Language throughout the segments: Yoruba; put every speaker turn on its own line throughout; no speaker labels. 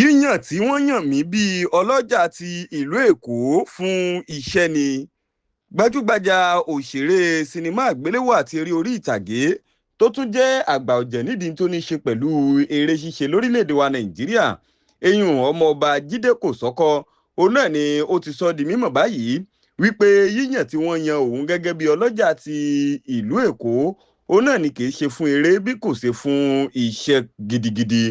Yíyàn tí wọ́n yàn mí bíi ọlọ́jà ti ìlú Èkó fún iṣẹ́ ni. Gbajúgbajà òṣèré sinimá àgbéléwò àti eré orí ìtàgé tó tún jẹ́ àgbà ọ̀jẹ̀ nídìí tó ní ṣe pẹ̀lú eré ṣíṣe lórílẹ̀‐èdè wa Nàìjíríà, eyín ọmọọba Jídé Kòsọ́kọ́, òun náà ni ó ti sọ di mímọ̀ báyìí wípé yíyàn tí wọ́n yan òun gẹ́gẹ́ bí ọlọ́jà ti ìlú Èkó, òun náà ni kì í ṣe fún eré bí kò ṣe fún iṣẹ́ gidigidi.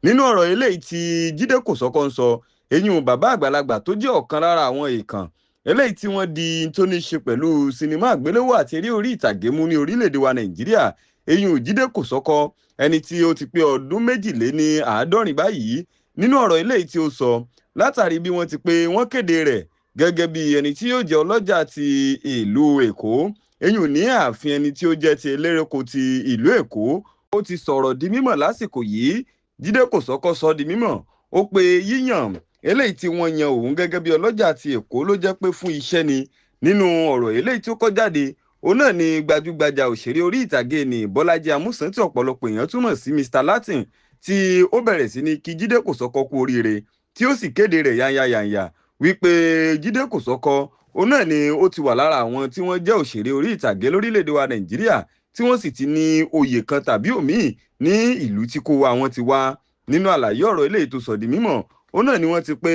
Nínú ọ̀rọ̀ eléyìí tí Jídé Kòsọ́kọ́ ń sọ, eyín bàbá àgbàlagbà tó jẹ́ ọ̀kan lára àwọn èèkàn eléyìí tí wọ́n di tó ní ṣe pẹ̀lú sinimá àgbéléwò àti eré orí ìtàgé mú ní orílẹ̀-èdè wa Nàìjíríà, eyín Jídé Kòsọ́kọ́, ẹni tí ó ti pé ọdún 72 báyìí. Nínú ọ̀rọ̀ eléyìí tí ó sọ látàrí bí wọ́n ti pé wọ́n kéde rẹ̀ gẹ́gẹ́ bí ẹni tí yóò jẹ́ ọlọ́jà ti ìlú Èkó, eyín ní ààfin ẹni tí ó jẹ́ ti eléreko ti ìlú Èkó, ó ti sọ̀rọ̀ di mímọ̀ lásìkò yìí. Jídé Kòsọ́kọ́ sọ di mímọ̀, ó pe yíyàn eléyìí tí wọ́n yan òun gẹ́gẹ́ bí ọlọ́jà ti Èkó ló jẹ́ pé fún iṣẹ́ ni. Nínú ọ̀rọ̀ eléyìí tí ó kọ jáde, òun náà ni gbajúgbajà òṣèré orí ìtàgé ní Bọ́lájí Amúsàn, tí ọ̀pọ̀lọpọ̀ èèyàn túmọ̀ sí Mr Latin, tí ó bẹ̀rẹ̀ sí ní kí Jídé Kòsọ́kọ́ kú oríire, tí ó sì kéde rẹ̀ yányáyányá wípé Jídé Kòsọ́kọ́ òun náà ni ó ti wà lára àwọn tí wọ́n jẹ́ òṣèré orí ìtàgé lórílẹ̀‐èdè wa Nàìjíríà, tí wọ́n sì ti ní oyè kan tàbí òmíì ní ìlú tí kó wa wọn ti wá. Nínú àlàyé ọ̀rọ̀ eléyìí tó sọ di mímọ̀, òun náà ni wọ́n ti pé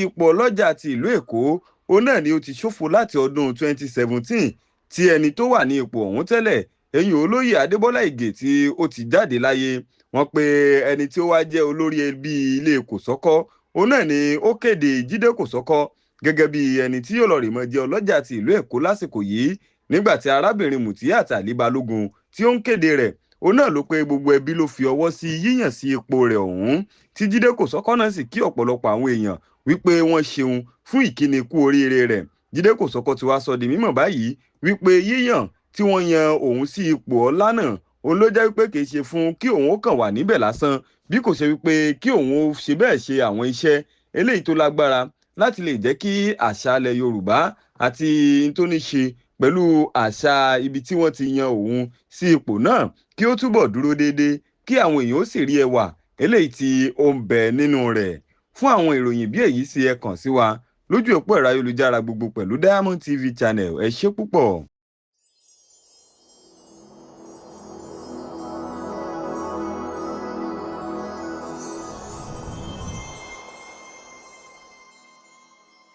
ipò ọlọ́jà ti ìlú Èkó, òun náà ni ó ti ṣòfò láti ọdún 2017 tí ẹni tó wà ní ipò ọ̀hún tẹ́lẹ̀, eyín olóyè Adébọ́lá Ìgè, tí ó ti jáde láyé. Wọ́n pé ẹni tí ó wá jẹ́ olórí ẹbí ilé Kòsọ́kọ́, òun náà ni ó kéde Jídé Kòsọ́kọ́ gẹ́gẹ́ bí ẹni tí yóò lọ rè mọ́ jẹ́ ọlọ́jà ti ìlú Èkó lásìkò yìí, nígbà tí arábìnrin Mùtíyàt Ali Balógun tí ó ń kéde rẹ̀, òun náà ló pé gbogbo ẹbí ló fi ọwọ́ sí yíyàn sí ipò rẹ̀ ọ̀hún, tí Jídé Kòsọ́kọ́ náà sì kí ọ̀pọ̀lọpọ̀ àwọn èèyàn wípé wọ́n ṣeun fún ìkíni kú oríire rẹ̀. Jídé Kòsọ́kọ́ ti wá sọ di mímọ̀ báyìí wípé yíyàn tí wọ́n yan òun sí ipò ọlá náà, òun ló jẹ́ wípé kì í ṣe fún kí òun ó kàn wà níbẹ̀ lásán, bí kò ṣe wípé kí òun ó ṣe bẹ́ẹ̀ ṣe àwọn iṣẹ́ eléyìí tó lágbára láti lè jẹ́ kí àṣà ilẹ̀ Yorùbá àti tó ní ṣe pẹ̀lú àṣà ibi tí wọ́n ti yan òun sí ipò náà kí ó túbọ̀ dúró déédéé, kí àwọn èèyàn ó sì rí ẹwà eléyìí tí ó ń bẹ nínú rẹ̀. Fún àwọn ìròyìn bí èyí sí ẹ kàn sí wa lójú òpó ẹ̀rọ ayélujára gbogbo pẹ̀lú Diamond TV Channel. Ẹ ṣé púpọ̀.